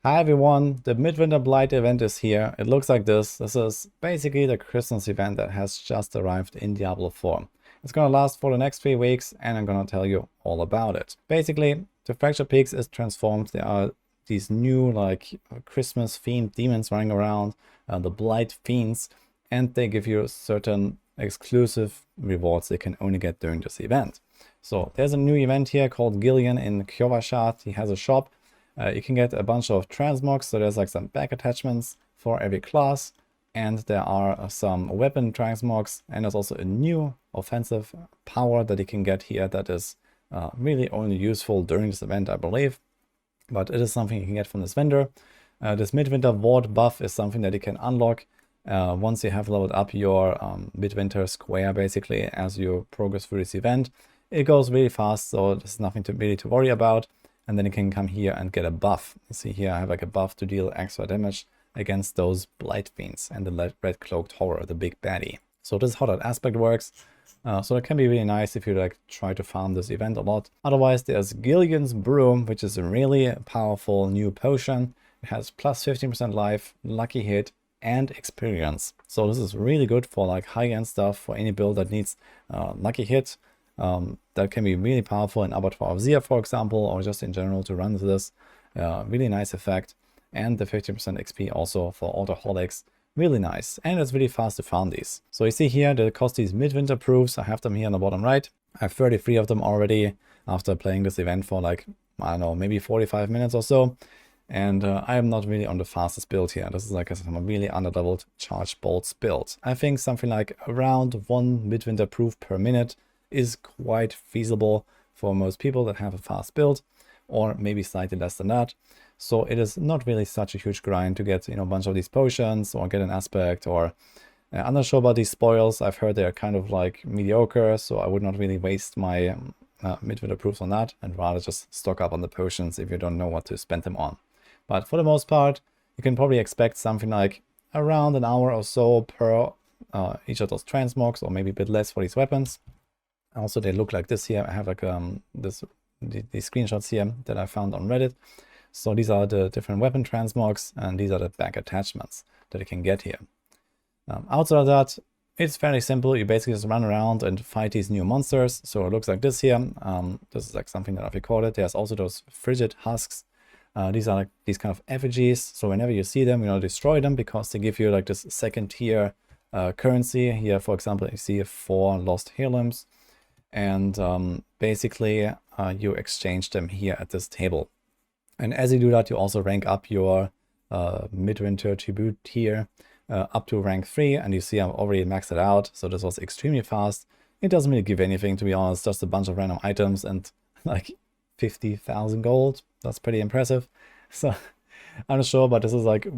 Hi everyone, the Midwinter Bligh event is here. It looks like this. This is basically the Christmas event that has just arrived in Diablo 4. It's gonna last for the next 3 weeks and I'm gonna tell you all about it. Basically, the Fractured Peaks is transformed. There are these new Christmas themed demons running around, the Blight fiends, and they give you certain exclusive rewards they can only get during this event. So there's a new event here called Gillian in Kyovashat. He has a shop. You can get a bunch of transmogs, so there's like some back attachments for every class, and there are some weapon transmogs, and there's also a new offensive power that you can get here that is really only useful during this event, I believe, but it is something you can get from this vendor. This Midwinter Ward buff is something that you can unlock once you have leveled up your Midwinter Square, basically, as you progress through this event. It goes really fast, so there's nothing really to worry about. And then you can come here and get a buff. You see here I have like a buff to deal extra damage against those Blight fiends and the red cloaked horror, the big baddie. So this is how that aspect works. So it can be really nice if you like try to farm this event a lot. Otherwise there's Gillian's Broom, which is a really powerful new potion. It has plus 15% life, lucky hit, and experience. So this is really good for like high-end stuff, for any build that needs lucky hit. That can be really powerful in Abattoir of Zia, for example, or just in general to run this. Really nice effect. And the 15% XP also for Alcoholics. Really nice. And it's really fast to farm these. So you see here, they cost these Midwinter proofs. I have them here on the bottom right. I have 33 of them already after playing this event for like, I don't know, maybe 45 minutes or so. And I am not really on the fastest build here. This is like a really underleveled charged bolts build. I think something like around 1 Midwinter proof per minute is quite feasible for most people that have a fast build, or maybe slightly less than that. So it is not really such a huge grind to get, a bunch of these potions or get an aspect, or I'm not sure about these spoils. I've heard they're kind of like mediocre, so I would not really waste my Midwinter proofs on that, and rather just stock up on the potions if you don't know what to spend them on. But for the most part, you can probably expect something like around an hour or so per each of those transmogs, or maybe a bit less for these weapons. Also, they look like this here. I have like these screenshots here that I found on Reddit. So these are the different weapon transmogs, and these are the back attachments that you can get here. Outside of that, it's fairly simple. You basically just run around and fight these new monsters. So it looks like this here. This is like something that I've recorded. There's also those frigid husks. These are like these kind of effigies. So whenever you see them, destroy them, because they give you like this second tier currency. Here, for example, you see 4 lost heirlooms. And basically you exchange them here at this table. And as you do that, you also rank up your Midwinter tribute tier up to rank 3, and you see I've already maxed it out, so this was extremely fast. It doesn't really give anything, to be honest, just a bunch of random items and like 50,000 gold. That's pretty impressive. So I'm not sure, but this is like,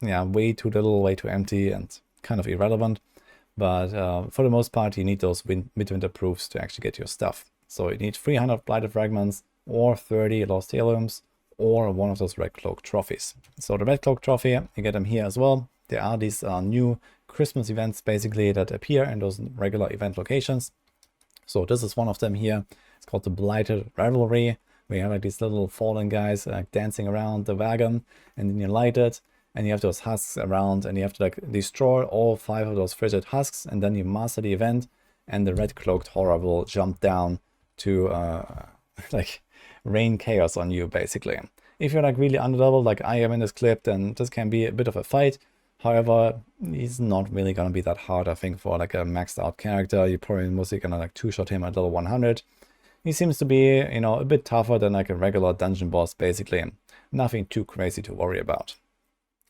yeah, way too little, way too empty, and kind of irrelevant. But for the most part, you need those Midwinter proofs to actually get your stuff. So you need 300 Blighted Fragments, or 30 Lost Heirlooms, or one of those Red Cloak trophies. So the Red Cloak trophy, you get them here as well. There are these new Christmas events, basically, that appear in those regular event locations. So this is one of them here. It's called the Blighted Revelry. We have like these little fallen guys dancing around the wagon, and then you light it. And you have those husks around, and you have to like destroy all 5 of those frigid husks, and then you master the event, and the red cloaked horror will jump down to like rain chaos on you, basically. If you're like really underleveled like I am in this clip, then this can be a bit of a fight. However, he's not really gonna be that hard, I think, for like a maxed out character. You're probably mostly gonna like 2-shot him at level 100. He seems to be, a bit tougher than like a regular dungeon boss, basically. Nothing too crazy to worry about.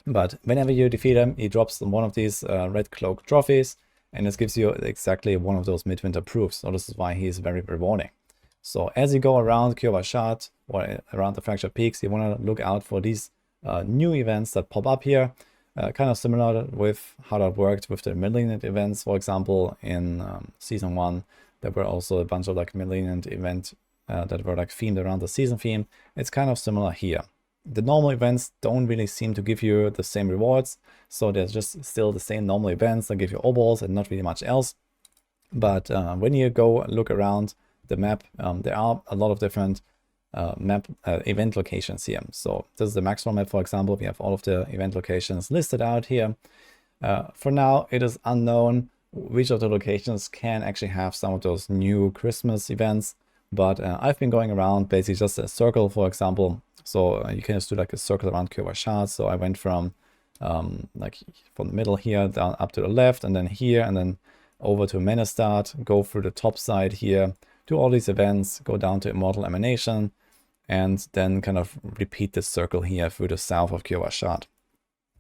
But whenever you defeat him, he drops one of these Red Cloak trophies, and this gives you exactly one of those Midwinter proofs. So this is why he is very rewarding. So as you go around Kyovashat, or around the Fractured Peaks, you want to look out for these new events that pop up here. Kind of similar with how that worked with the Malignant events, for example, in Season 1. There were also a bunch of like Malignant events that were like themed around the season theme. It's kind of similar here. The normal events don't really seem to give you the same rewards, so there's just still the same normal events that give you obols and not really much else. But when you go look around the map, there are a lot of different event locations here. So this is the maximum map, for example. We have all of the event locations listed out here. For now, it is unknown which of the locations can actually have some of those new Christmas events, but I've been going around basically just a circle, for example. So you can just do like a circle around Kyrvashad. So I went from like from the middle here down up to the left, and then here, and then over to Menestad, go through the top side here, do all these events, go down to Immortal Emanation, and then kind of repeat this circle here through the south of Kyrvashad.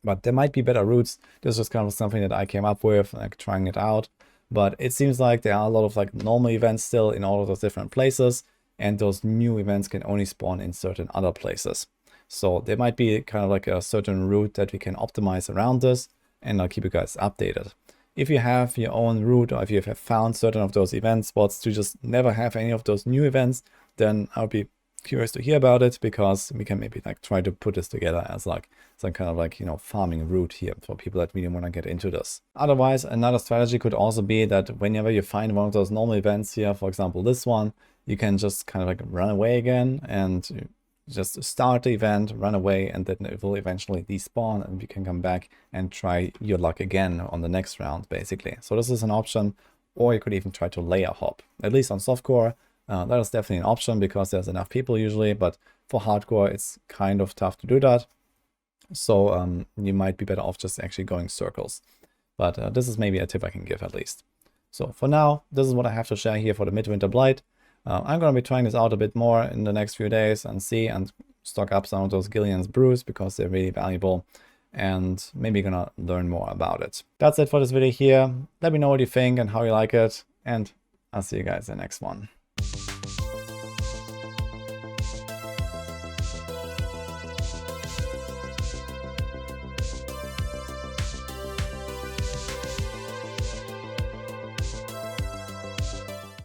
But there might be better routes. This is kind of something that I came up with, like trying it out. But it seems like there are a lot of like normal events still in all of those different places, and those new events can only spawn in certain other places. So there might be kind of like a certain route that we can optimize around this, and I'll keep you guys updated. If you have your own route, or if you have found certain of those event spots to just never have any of those new events, then I'll be curious to hear about it, because we can maybe like try to put this together as like some kind of like, you know, farming route here for people that really want to get into this. Otherwise, another strategy could also be that whenever you find one of those normal events here, for example this one, you can just kind of like run away again and just start the event, run away, and then it will eventually despawn, and you can come back and try your luck again on the next round, basically. So this is an option, or you could even try to layer hop, at least on softcore. That is definitely an option because there's enough people usually, but for hardcore it's kind of tough to do that. So you might be better off just actually going circles. But this is maybe a tip I can give at least. So for now, this is what I have to share here for the Midwinter Blight. I'm going to be trying this out a bit more in the next few days and see and stock up some of those Gillian's brews because they're really valuable, and maybe gonna learn more about it. That's it for this video here. Let me know what you think and how you like it, and I'll see you guys in the next one.